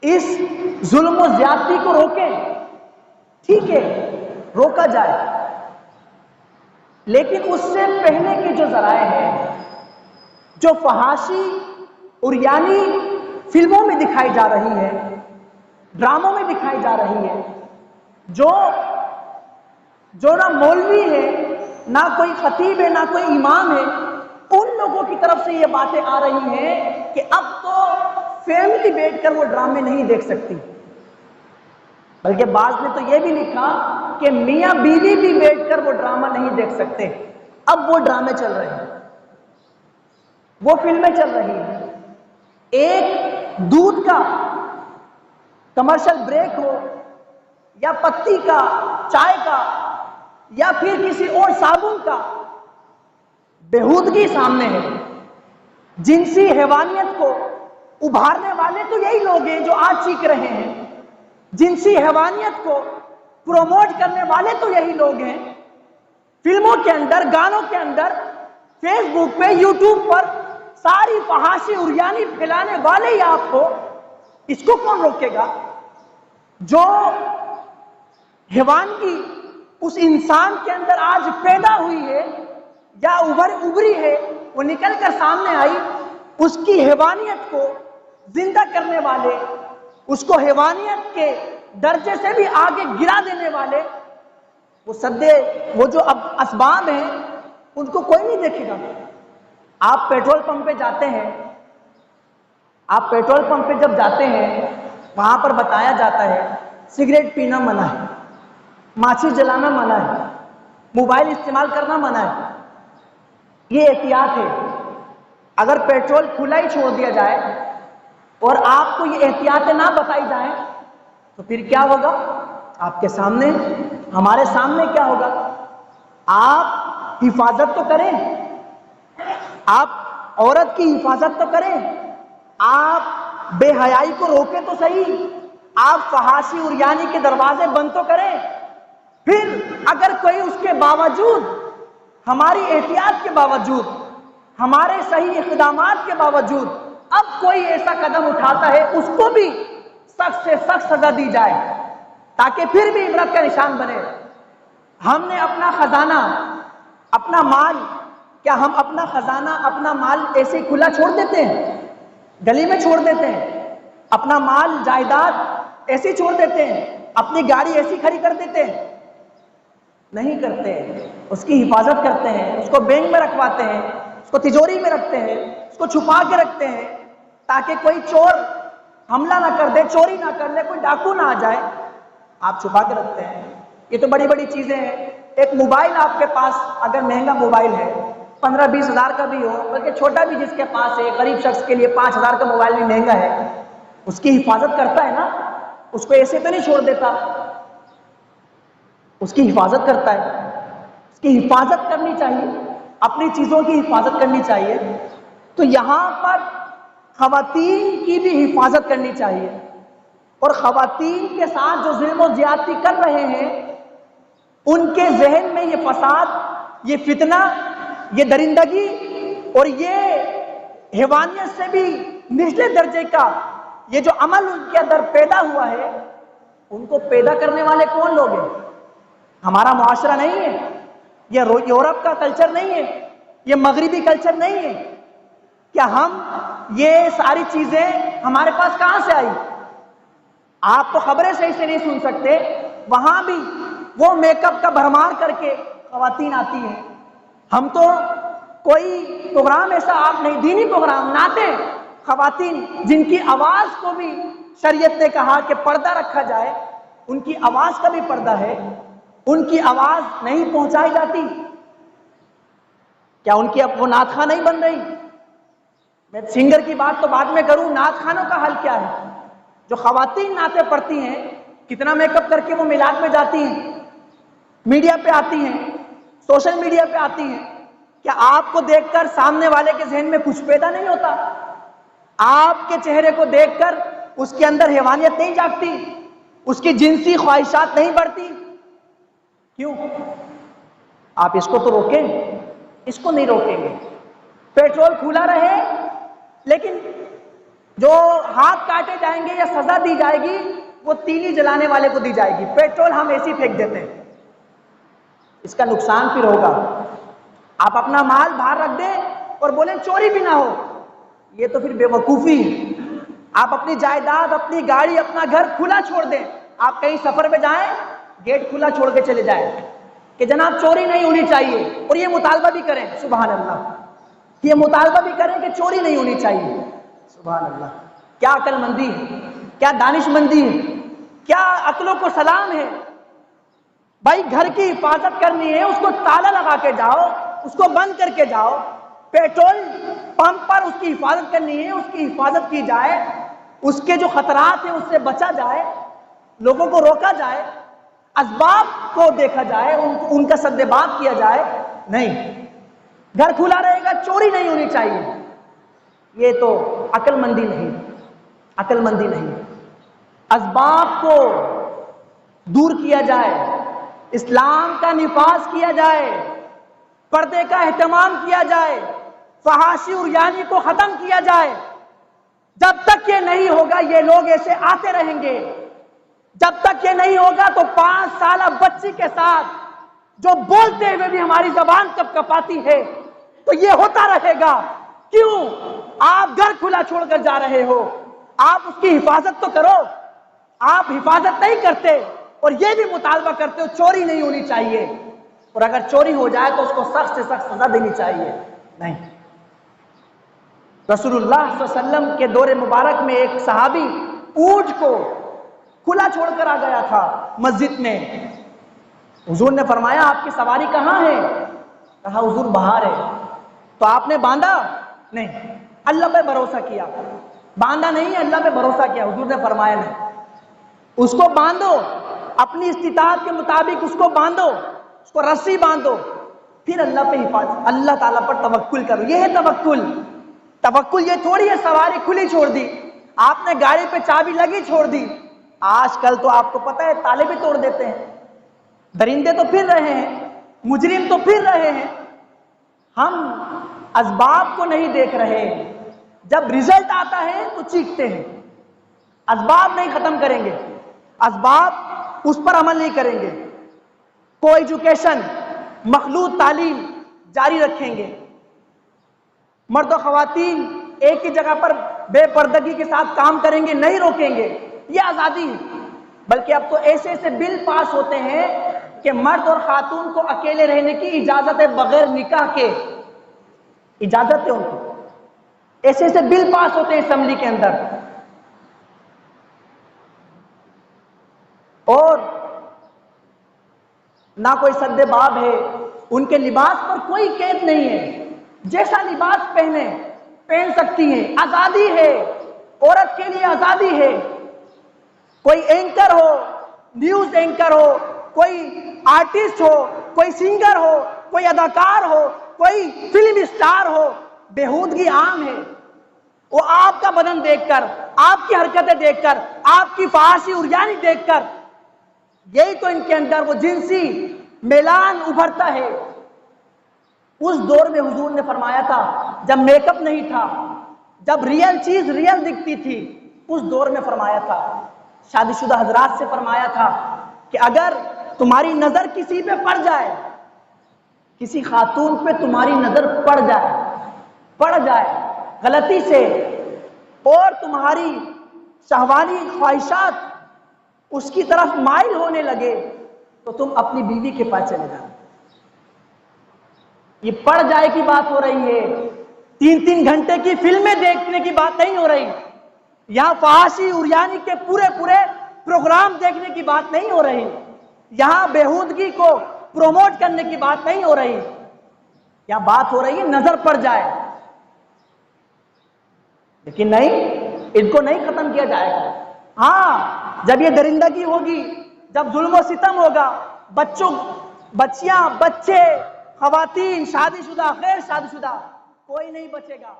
اس ظلم و زیادتی کو روکیں، ٹھیک ہے روکا جائے، لیکن اس سے پہلے کے جو ذرائع ہیں، جو فحاشی اور یعنی فلموں میں دکھائی جا رہی ہے، ڈراموں میں دکھائی جا رہی ہے، جو نہ مولوی ہے، نہ کوئی خطیب ہے، نہ کوئی امام ہے، ان لوگوں کی طرف سے یہ باتیں آ رہی ہیں کہ اب تو فیملی بیٹھ کر وہ ڈرامے نہیں دیکھ سکتی، بلکہ بعض نے تو یہ بھی لکھا کہ میاں بیوی بھی بیٹھ کر وہ ڈرامہ نہیں دیکھ سکتے، اب وہ ڈرامے چل رہے ہیں، وہ فلمیں چل رہی ہیں۔ ایک دودھ کا کمرشل بریک ہو، یا پتی کا، چائے کا، یا پھر کسی اور صابن کا، بےہودگی سامنے ہے۔ جنسی حیوانیت کو ابھارنے والے تو یہی لوگ ہیں جو آج چیخ رہے ہیں، جنسی حیوانیت کو پروموٹ کرنے والے تو یہی لوگ ہیں، فلموں کے اندر، گانوں کے اندر، فیس بک پہ، یوٹیوب پر ساری فحاشی عریانی پھیلانے والے ہی آپ ہو، اس کو کون روکے گا؟ جو حیوانگی اس انسان کے اندر آج پیدا ہوئی ہے یا ابھری ہے، وہ نکل کر سامنے آئی، اس کی حیوانیت کو زندہ کرنے والے، اس کو حیوانیت کے درجے سے بھی آگے گرا دینے والے، وہ جو اب اسباب ہیں ان کو کوئی نہیں دیکھے گا۔ آپ پیٹرول پمپ پہ جاتے ہیں، آپ پیٹرول پمپ پہ جب جاتے ہیں، وہاں پر بتایا جاتا ہے سگریٹ پینا منع ہے، ماچس جلانا منع ہے، موبائل استعمال کرنا منع ہے۔ یہ احتیاط ہے۔ اگر پیٹرول کھلا ہی چھوڑ دیا جائے اور آپ کو یہ احتیاطیں نہ بتائی جائیں تو پھر کیا ہوگا؟ آپ کے سامنے، ہمارے سامنے کیا ہوگا؟ آپ حفاظت تو کریں، آپ عورت کی حفاظت تو کریں، آپ بے حیائی کو روکیں تو صحیح، آپ فحاشی عریانی کے دروازے بند تو کریں۔ پھر اگر کوئی اس کے باوجود، ہماری احتیاط کے باوجود، ہمارے صحیح اقدامات کے باوجود اب کوئی ایسا قدم اٹھاتا ہے، اس کو بھی سخت سے سخت سزا دی جائے تاکہ پھر بھی عبرت کا نشان بنے۔ ہم نے اپنا خزانہ، اپنا مال، کیا ہم اپنا خزانہ، اپنا مال ایسے کھلا چھوڑ دیتے ہیں؟ گلی میں چھوڑ دیتے ہیں؟ اپنا مال جائیداد ایسی چھوڑ دیتے ہیں؟ اپنی گاڑی ایسی کھڑی کر دیتے ہیں؟ نہیں کرتے، اس کی حفاظت کرتے ہیں، اس کو بینک میں رکھواتے ہیں، اس کو تجوری میں رکھتے ہیں، اس کو چھپا کے رکھتے ہیں تاکہ کوئی چور حملہ نہ کر دے، چوری نہ کر لے، کوئی ڈاکو نہ آ جائے، آپ چھپا کے رکھتے ہیں۔ یہ تو بڑی بڑی چیزیں ہیں۔ ایک موبائل آپ کے پاس اگر مہنگا موبائل ہے، 15-20 ہزار کا بھی ہو، بلکہ چھوٹا بھی جس کے پاس ہے، غریب شخص کے لیے 5 ہزار کا موبائل بھی مہنگا ہے، اس کی حفاظت کرتا ہے نا، اس کو ایسے تو نہیں چھوڑ دیتا، اس کی حفاظت کرتا ہے، اس کی حفاظت کرنی چاہیے، اپنی چیزوں کی حفاظت کرنی چاہیے۔ تو یہاں پر خواتین کی بھی حفاظت کرنی چاہیے، اور خواتین کے ساتھ جو ظلم و زیادتی کر رہے ہیں ان کے ذہن میں یہ فساد، یہ فتنہ، یہ درندگی اور یہ حیوانیت سے بھی نچلے درجے کا یہ جو عمل ان کے اندر پیدا ہوا ہے، ان کو پیدا کرنے والے کون لوگ ہیں؟ ہمارا معاشرہ نہیں ہے، یہ یورپ کا کلچر نہیں ہے، یہ مغربی کلچر نہیں ہے۔ کیا ہم یہ ساری چیزیں ہمارے پاس کہاں سے آئی؟ آپ تو خبریں صحیح سے نہیں سن سکتے، وہاں بھی وہ میک اپ کا بھرمار کر کے خواتین آتی ہیں۔ ہم تو کوئی پروگرام ایسا آپ نہیں، دینی پروگرام، نعتیں، خواتین جن کی آواز کو بھی شریعت نے کہا کہ پردہ رکھا جائے، ان کی آواز کا بھی پردہ ہے، ان کی آواز نہیں پہنچائی جاتی، کیا ان کی اب وہ نعت خواں نہیں بن رہی؟ میں سنگر کی بات تو بعد میں کروں، نعت خوانوں کا حل کیا ہے؟ جو خواتین نعتیں پڑھتی ہیں، کتنا میک اپ کر کے وہ میلاد میں جاتی ہیں، میڈیا پہ آتی ہیں، سوشل میڈیا پہ آتی ہیں، کیا آپ کو دیکھ کر سامنے والے کے ذہن میں کچھ پیدا نہیں ہوتا؟ آپ کے چہرے کو دیکھ کر اس کے اندر حیوانیت نہیں جاگتی، اس کی جنسی خواہشات نہیں بڑھتی؟ کیوں؟ آپ اس کو تو روکیں، اس کو نہیں روکیں گے۔ پیٹرول کھلا رہے، لیکن جو ہاتھ کاٹے جائیں گے یا سزا دی جائے گی وہ تیلی جلانے والے کو دی جائے گی. پیٹرول ہم ایسے ہی پھینک دیتے ہیں. اس کا نقصان پھر ہوگا. آپ اپنا مال باہر رکھ دیں اور بولیں چوری بھی نہ ہو, یہ تو پھر بے وقوفی ہے. آپ اپنی جائیداد, اپنی گاڑی, اپنا گھر کھلا چھوڑ دیں. آپ کہیں سفر پہ جائیں, گیٹ کھلا چھوڑ کے چلے جائیں کہ جناب چوری نہیں ہونی چاہیے, اور یہ مطالبہ بھی کریں. سبحان اللہ, یہ مطالبہ بھی کریں کہ چوری نہیں ہونی چاہیے. سبحان اللہ, کیا عقل مندی ہے, کیا دانش مندی ہے, کیا عقلوں کو سلام ہے. بھائی گھر کی حفاظت کرنی ہے, اس کو تالا لگا کے جاؤ, اس کو بند کر کے جاؤ. پیٹرول پمپ پر اس کی حفاظت کرنی ہے, اس کی حفاظت کی جائے, اس کے جو خطرات ہیں اس سے بچا جائے, لوگوں کو روکا جائے, اسباب کو دیکھا جائے, ان کا سد باب کیا جائے. نہیں, گھر کھلا رہے گا, چوری نہیں ہونی چاہیے. یہ تو عقل مندی نہیں, عقل مندی نہیں. اسباب کو دور کیا جائے, اسلام کا نفاذ کیا جائے, پردے کا اہتمام کیا جائے, فحاشی اور یعنی کو ختم کیا جائے. جب تک یہ نہیں ہوگا یہ لوگ ایسے آتے رہیں گے. جب تک یہ نہیں ہوگا تو 5 سالہ بچی کے ساتھ جو بولتے ہوئے بھی ہماری زبان کپ کپاتی ہے, تو یہ ہوتا رہے گا. کیوں؟ آپ گھر کھلا چھوڑ کر جا رہے ہو, آپ اس کی حفاظت تو کرو. آپ حفاظت نہیں کرتے اور یہ بھی مطالبہ کرتے ہو چوری نہیں ہونی چاہیے, اور اگر چوری ہو جائے تو اس کو سخت سے سخت سزا دینی چاہیے. نہیں. رسول اللہ صلی اللہ علیہ وسلم کے دور مبارک میں ایک صحابی اونٹ کو کھلا چھوڑ کر آ گیا تھا مسجد میں. حضور نے فرمایا آپ کی سواری کہاں ہے؟ کہا حضور باہر ہے. تو آپ نے باندھا؟ نہیں, اللہ پہ بھروسہ کیا. باندھا نہیں, اللہ پہ بھروسہ کیا. حضور نے فرمایا نہیں, اس کو باندھو, اپنی استطاعت کے مطابق اس کو باندھو, اس کو رسی باندھو, پھر اللہ پہ حفاظت, اللہ تعالیٰ پر توکل کرو. یہ ہے توکل. توکل یہ تھوڑی ہے سواری کھلی چھوڑ دی, آپ نے گاڑی پہ چابی لگی چھوڑ دی. آج کل تو آپ کو پتہ ہے تالے بھی توڑ دیتے ہیں. درندے تو پھر رہے ہیں, مجرم تو پھر رہے ہیں. ہم اسباب کو نہیں دیکھ رہے. جب رزلٹ آتا ہے تو چیختے ہیں. اسباب نہیں ختم کریں گے, اسباب اس پر عمل نہیں کریں گے. کو ایجوکیشن, مخلوط تعلیم جاری رکھیں گے. مرد و خواتین ایک ہی جگہ پر بے پردگی کے ساتھ کام کریں گے, نہیں روکیں گے. یہ آزادی ہے. بلکہ اب تو ایسے ایسے بل پاس ہوتے ہیں کہ مرد اور خاتون کو اکیلے رہنے کی اجازت ہے, بغیر نکاح کے اجازت ہے ان کو. ایسے ایسے بل پاس ہوتے ہیں اسمبلی کے اندر. اور نہ کوئی سد باب ہے, ان کے لباس پر کوئی قید نہیں ہے. جیسا لباس پہن سکتی ہیں, آزادی ہے. عورت کے لیے آزادی ہے. کوئی اینکر ہو, نیوز اینکر ہو, کوئی آرٹسٹ ہو, کوئی سنگر ہو, کوئی اداکار ہو, کوئی فلم اسٹار ہو, بےہودگی عام ہے. وہ آپ کا بدن دیکھ کر, آپ کی حرکتیں دیکھ کر, آپ کی فحاشی عریانی دیکھ کر, یہی تو ان کے اندر وہ جنسی میلان ابھرتا ہے. اس دور میں حضور نے فرمایا تھا جب میک اپ نہیں تھا, جب ریئل چیز ریئل دکھتی تھی, اس دور میں فرمایا تھا, شادی شدہ حضرات سے فرمایا تھا کہ اگر تمہاری نظر کسی پہ پڑ جائے, کسی خاتون پہ تمہاری نظر پڑ جائے غلطی سے, اور تمہاری شہوانی خواہشات اس کی طرف مائل ہونے لگے, تو تم اپنی بیوی کے پاس چلے جاؤ. یہ پڑ جائے کی بات ہو رہی ہے. 3 گھنٹے کی فلمیں دیکھنے کی بات نہیں ہو رہی. یہاں فحاشی عریانی کے پورے پروگرام دیکھنے کی بات نہیں ہو رہی. یہاں بےہودگی کو پروموٹ کرنے کی بات نہیں ہو رہی. یہاں بات ہو رہی ہے نظر پڑ جائے. لیکن نہیں, ان کو نہیں ختم کیا جائے گا. ہاں, جب یہ درندگی ہوگی, جب ظلم و ستم ہوگا, بچیاں, بچے, خواتین, شادی شدہ, غیر شادی شدہ, کوئی نہیں بچے گا.